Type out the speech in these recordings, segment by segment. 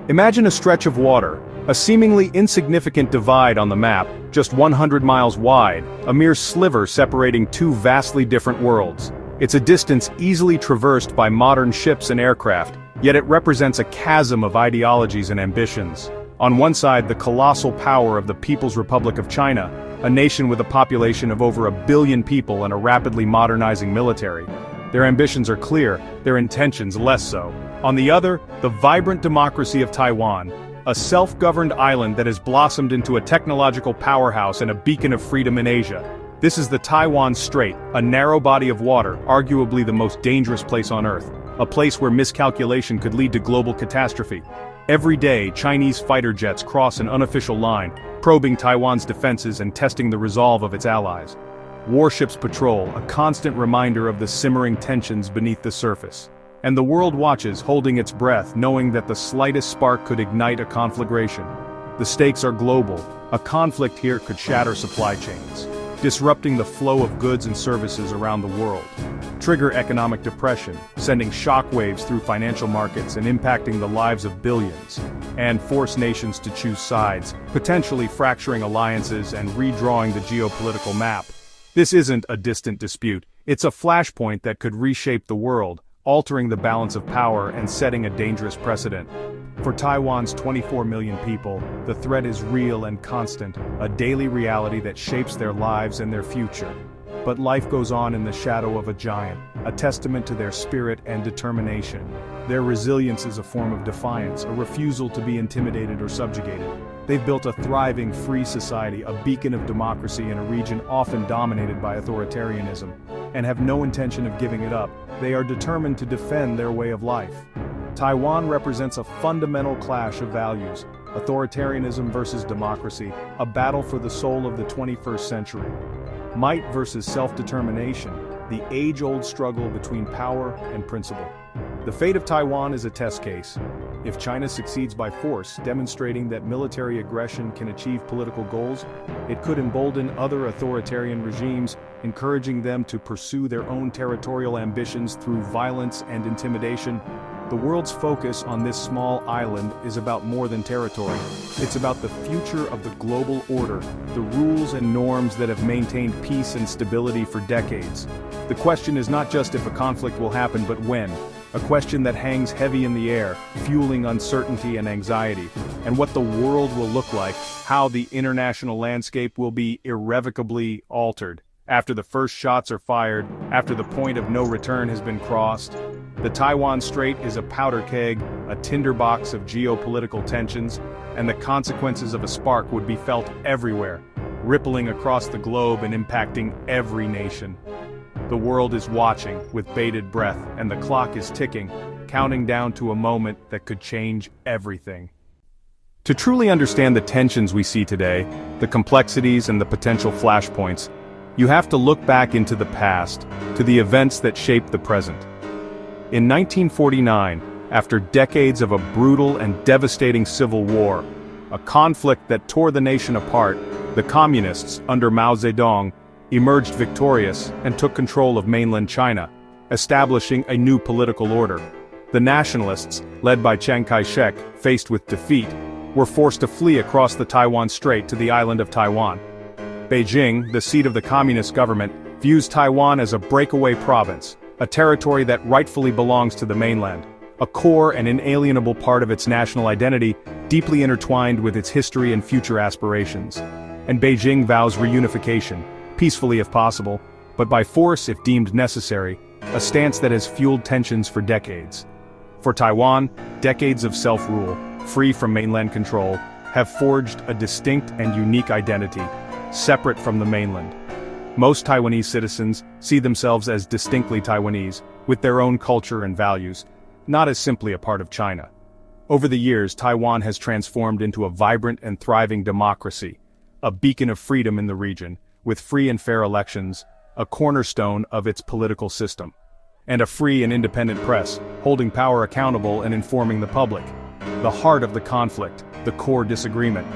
Imagine a stretch of water, a seemingly insignificant divide on the map, just 100 miles wide, a mere sliver separating two vastly different worlds. It's a distance easily traversed by modern ships and aircraft, yet it represents a chasm of ideologies and ambitions. On one side, the colossal power of the People's Republic of China, a nation with a population of over 1 billion people and a rapidly modernizing military. Their ambitions are clear, their intentions less so. On the other, the vibrant democracy of Taiwan, a self-governed island that has blossomed into a technological powerhouse and a beacon of freedom in Asia. This is the Taiwan Strait, a narrow body of water, arguably the most dangerous place on Earth, a place where miscalculation could lead to global catastrophe. Every day, Chinese fighter jets cross an unofficial line, probing Taiwan's defenses and testing the resolve of its allies. Warships patrol, a constant reminder of the simmering tensions beneath the surface. And the world watches, holding its breath, knowing that the slightest spark could ignite a conflagration. The stakes are global. A conflict here could shatter supply chains, disrupting the flow of goods and services around the world, trigger economic depression, sending shockwaves through financial markets and impacting the lives of billions, and force nations to choose sides, potentially fracturing alliances and redrawing the geopolitical map. This isn't a distant dispute, it's a flashpoint that could reshape the world, altering the balance of power and setting a dangerous precedent. For Taiwan's 24 million people, the threat is real and constant, a daily reality that shapes their lives and their future. But life goes on in the shadow of a giant, a testament to their spirit and determination. Their resilience is a form of defiance, a refusal to be intimidated or subjugated. They've built a thriving, free society, a beacon of democracy in a region often dominated by authoritarianism, and have no intention of giving it up. They are determined to defend their way of life. Taiwan represents a fundamental clash of values, authoritarianism versus democracy, a battle for the soul of the 21st century. Might versus self-determination, the age-old struggle between power and principle. The fate of Taiwan is a test case. If China succeeds by force, demonstrating that military aggression can achieve political goals, it could embolden other authoritarian regimes, encouraging them to pursue their own territorial ambitions through violence and intimidation. The world's focus on this small island is about more than territory. It's about the future of the global order, the rules and norms that have maintained peace and stability for decades. The question is not just if a conflict will happen, but when. A question that hangs heavy in the air, fueling uncertainty and anxiety, and what the world will look like, how the international landscape will be irrevocably altered. After the first shots are fired, after the point of no return has been crossed, the Taiwan Strait is a powder keg, a tinderbox of geopolitical tensions, and the consequences of a spark would be felt everywhere, rippling across the globe and impacting every nation. The world is watching with bated breath, and the clock is ticking, counting down to a moment that could change everything. To truly understand the tensions we see today, the complexities and the potential flashpoints, you have to look back into the past, to the events that shaped the present. In 1949, after decades of a brutal and devastating civil war, a conflict that tore the nation apart, the communists, under Mao Zedong, emerged victorious and took control of mainland China, establishing a new political order. The nationalists, led by Chiang Kai-shek, faced with defeat, were forced to flee across the Taiwan Strait to the island of Taiwan. Beijing, the seat of the communist government, views Taiwan as a breakaway province, a territory that rightfully belongs to the mainland, a core and inalienable part of its national identity, deeply intertwined with its history and future aspirations. And Beijing vows reunification, peacefully if possible, but by force if deemed necessary, a stance that has fueled tensions for decades. For Taiwan, decades of self-rule, free from mainland control, have forged a distinct and unique identity, separate from the mainland. Most Taiwanese citizens see themselves as distinctly Taiwanese, with their own culture and values, not as simply a part of China. Over the years, Taiwan has transformed into a vibrant and thriving democracy, a beacon of freedom in the region, with free and fair elections, a cornerstone of its political system, and a free and independent press, holding power accountable and informing the public. The heart of the conflict, the core disagreement.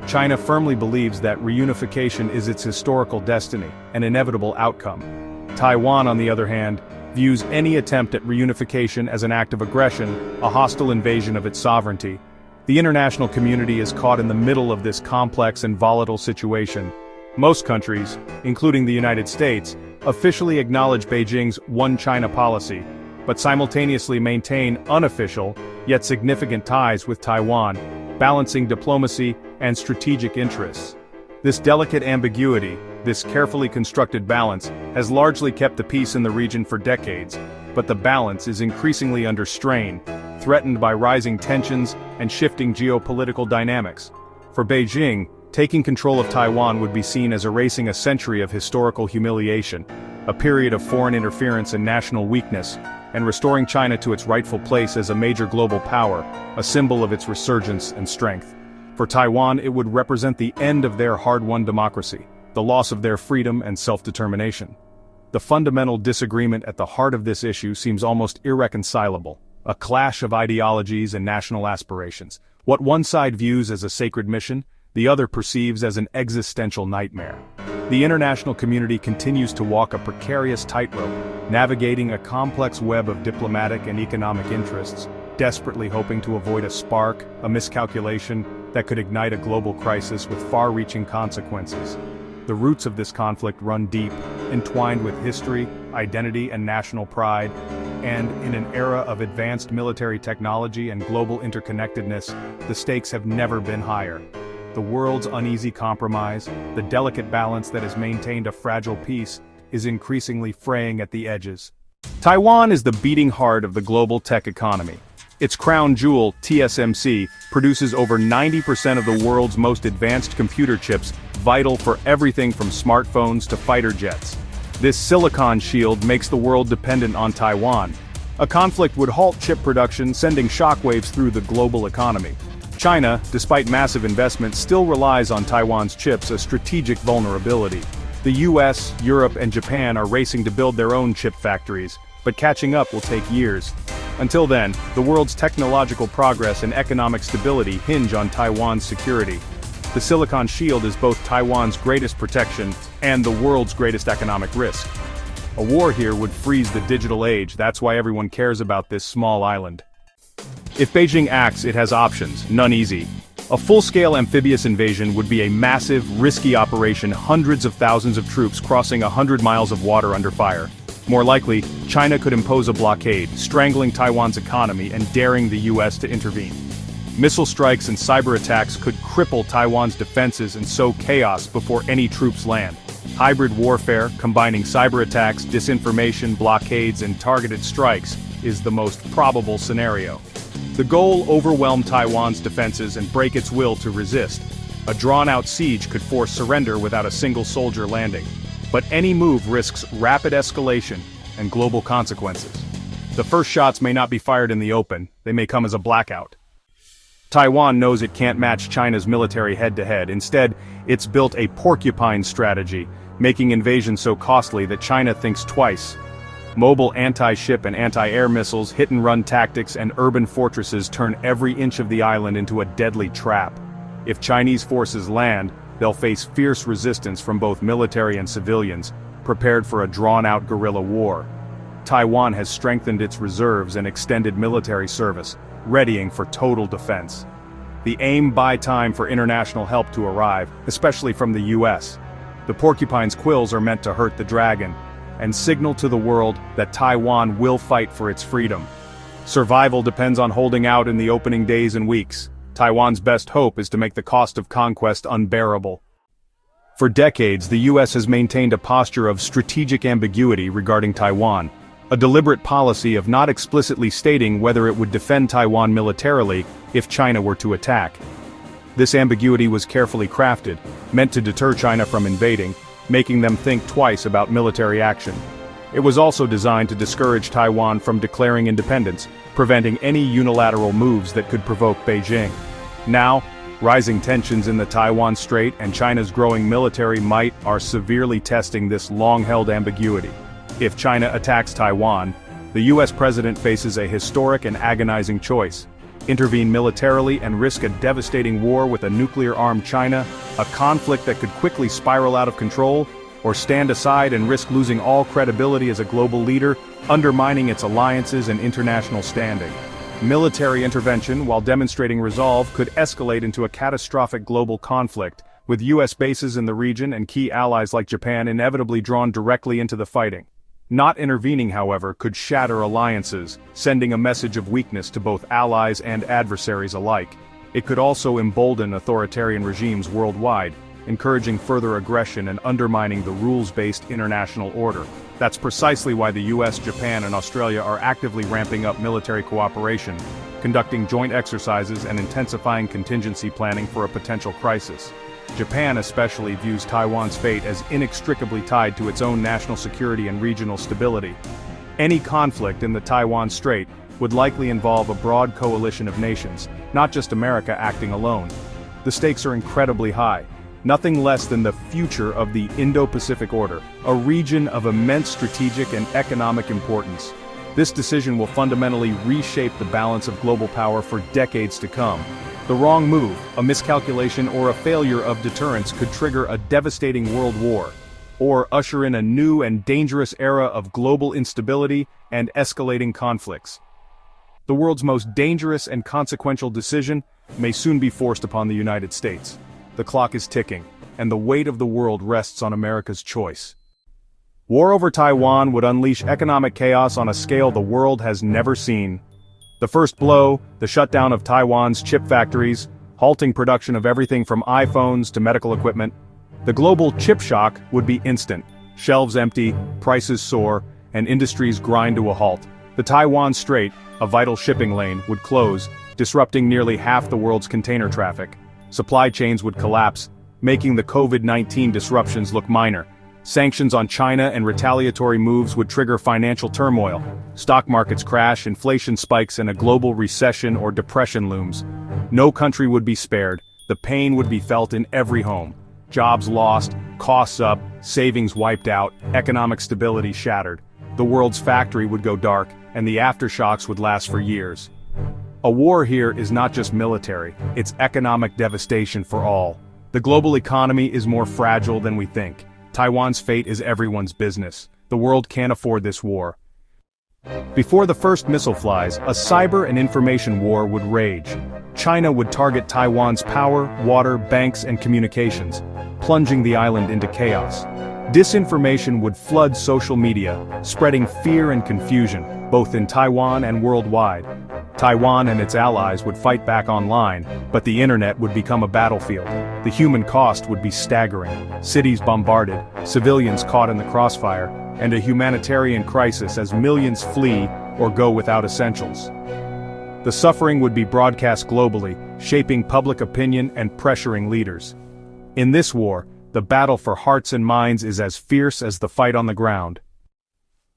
China firmly believes that reunification is its historical destiny, an inevitable outcome. Taiwan, on the other hand, views any attempt at reunification as an act of aggression, a hostile invasion of its sovereignty, The international community is caught in the middle of this complex and volatile situation. Most countries, including the United States, officially acknowledge Beijing's One China policy, but simultaneously maintain unofficial, yet significant ties with Taiwan, balancing diplomacy and strategic interests. This delicate ambiguity, this carefully constructed balance, has largely kept the peace in the region for decades, but the balance is increasingly under strain, threatened by rising tensions and shifting geopolitical dynamics. For Beijing, taking control of Taiwan would be seen as erasing a century of historical humiliation, a period of foreign interference and national weakness, and restoring China to its rightful place as a major global power, a symbol of its resurgence and strength. For Taiwan, it would represent the end of their hard-won democracy, the loss of their freedom and self-determination. The fundamental disagreement at the heart of this issue seems almost irreconcilable, a clash of ideologies and national aspirations. What one side views as a sacred mission, the other perceives as an existential nightmare. The international community continues to walk a precarious tightrope, navigating a complex web of diplomatic and economic interests, desperately hoping to avoid a spark, a miscalculation, that could ignite a global crisis with far-reaching consequences. The roots of this conflict run deep, entwined with history, identity, and national pride, and in an era of advanced military technology and global interconnectedness, the stakes have never been higher. The world's uneasy compromise, the delicate balance that has maintained a fragile peace, is increasingly fraying at the edges. Taiwan is the beating heart of the global tech economy. Its crown jewel, TSMC, produces over 90% of the world's most advanced computer chips, vital for everything from smartphones to fighter jets. This silicon shield makes the world dependent on Taiwan. A conflict would halt chip production, sending shockwaves through the global economy. China, despite massive investment, still relies on Taiwan's chips, a strategic vulnerability. The US, Europe, and Japan are racing to build their own chip factories, but catching up will take years. Until then, the world's technological progress and economic stability hinge on Taiwan's security. The Silicon Shield is both Taiwan's greatest protection and the world's greatest economic risk. A war here would freeze the digital age, that's why everyone cares about this small island. If Beijing acts, it has options, none easy. A full-scale amphibious invasion would be a massive, risky operation, hundreds of thousands of troops crossing 100 miles of water under fire. More likely, China could impose a blockade, strangling Taiwan's economy and daring the US to intervene. Missile strikes and cyberattacks could cripple Taiwan's defenses and sow chaos before any troops land. Hybrid warfare, combining cyberattacks, disinformation, blockades, and targeted strikes, is the most probable scenario. The goal: overwhelm Taiwan's defenses and break its will to resist. A drawn-out siege could force surrender without a single soldier landing. But any move risks rapid escalation and global consequences. The first shots may not be fired in the open, they may come as a blackout. Taiwan knows it can't match China's military head-to-head. Instead, it's built a porcupine strategy, making invasion so costly that China thinks twice. Mobile anti-ship and anti-air missiles, hit-and-run tactics, and urban fortresses turn every inch of the island into a deadly trap. If Chinese forces land, they'll face fierce resistance from both military and civilians, prepared for a drawn-out guerrilla war. Taiwan has strengthened its reserves and extended military service, readying for total defense. The aim buy time for international help to arrive, especially from the US. The porcupine's quills are meant to hurt the dragon, and signal to the world that Taiwan will fight for its freedom. Survival depends on holding out in the opening days and weeks. Taiwan's best hope is to make the cost of conquest unbearable. For decades, the US has maintained a posture of strategic ambiguity regarding Taiwan, a deliberate policy of not explicitly stating whether it would defend Taiwan militarily if China were to attack. This ambiguity was carefully crafted, meant to deter China from invading, making them think twice about military action. It was also designed to discourage Taiwan from declaring independence, preventing any unilateral moves that could provoke Beijing. Now, rising tensions in the Taiwan Strait and China's growing military might are severely testing this long-held ambiguity. If China attacks Taiwan, the US president faces a historic and agonizing choice: intervene militarily and risk a devastating war with a nuclear-armed China, a conflict that could quickly spiral out of control, or stand aside and risk losing all credibility as a global leader, undermining its alliances and international standing. Military intervention, while demonstrating resolve, could escalate into a catastrophic global conflict, with US bases in the region and key allies like Japan inevitably drawn directly into the fighting. Not intervening, however, could shatter alliances, sending a message of weakness to both allies and adversaries alike. It could also embolden authoritarian regimes worldwide, encouraging further aggression and undermining the rules-based international order. That's precisely why the US, Japan, and Australia are actively ramping up military cooperation, conducting joint exercises and intensifying contingency planning for a potential crisis. Japan especially views Taiwan's fate as inextricably tied to its own national security and regional stability. Any conflict in the Taiwan Strait would likely involve a broad coalition of nations, not just America acting alone. The stakes are incredibly high. Nothing less than the future of the Indo-Pacific Order, a region of immense strategic and economic importance. This decision will fundamentally reshape the balance of global power for decades to come. The wrong move, a miscalculation or a failure of deterrence could trigger a devastating world war, or usher in a new and dangerous era of global instability and escalating conflicts. The world's most dangerous and consequential decision may soon be forced upon the United States. The clock is ticking, and the weight of the world rests on America's choice. War over Taiwan would unleash economic chaos on a scale the world has never seen. The first blow, the shutdown of Taiwan's chip factories, halting production of everything from iPhones to medical equipment. The global chip shock would be instant. Shelves empty, prices soar, and industries grind to a halt. The Taiwan Strait, a vital shipping lane, would close, disrupting nearly half the world's container traffic. Supply chains would collapse, making the COVID-19 disruptions look minor. Sanctions on China and retaliatory moves would trigger financial turmoil. Stock markets crash, inflation spikes, and a global recession or depression looms. No country would be spared. The pain would be felt in every home. Jobs lost, costs up, savings wiped out, economic stability shattered. The world's factory would go dark, and the aftershocks would last for years. A war here is not just military, it's economic devastation for all. The global economy is more fragile than we think. Taiwan's fate is everyone's business. The world can't afford this war. Before the first missile flies, a cyber and information war would rage. China would target Taiwan's power, water, banks, and communications, plunging the island into chaos. Disinformation would flood social media, spreading fear and confusion, both in Taiwan and worldwide. Taiwan and its allies would fight back online, but the internet would become a battlefield. The human cost would be staggering. Cities bombarded, civilians caught in the crossfire, and a humanitarian crisis as millions flee or go without essentials. The suffering would be broadcast globally, shaping public opinion and pressuring leaders. In this war, the battle for hearts and minds is as fierce as the fight on the ground.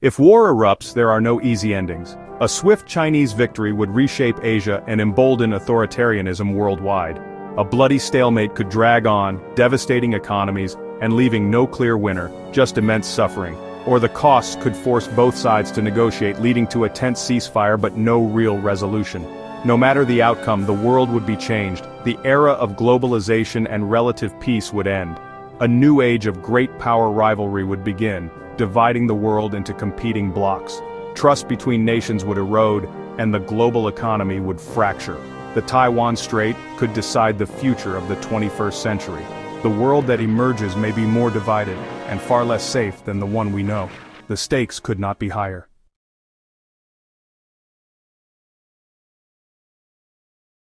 If war erupts, there are no easy endings. A swift Chinese victory would reshape Asia and embolden authoritarianism worldwide. A bloody stalemate could drag on, devastating economies, and leaving no clear winner, just immense suffering. Or the costs could force both sides to negotiate, leading to a tense ceasefire but no real resolution. No matter the outcome, the world would be changed. The era of globalization and relative peace would end. A new age of great power rivalry would begin, dividing the world into competing blocs. Trust between nations would erode, and the global economy would fracture. The Taiwan Strait could decide the future of the 21st century. The world that emerges may be more divided, and far less safe than the one we know. The stakes could not be higher.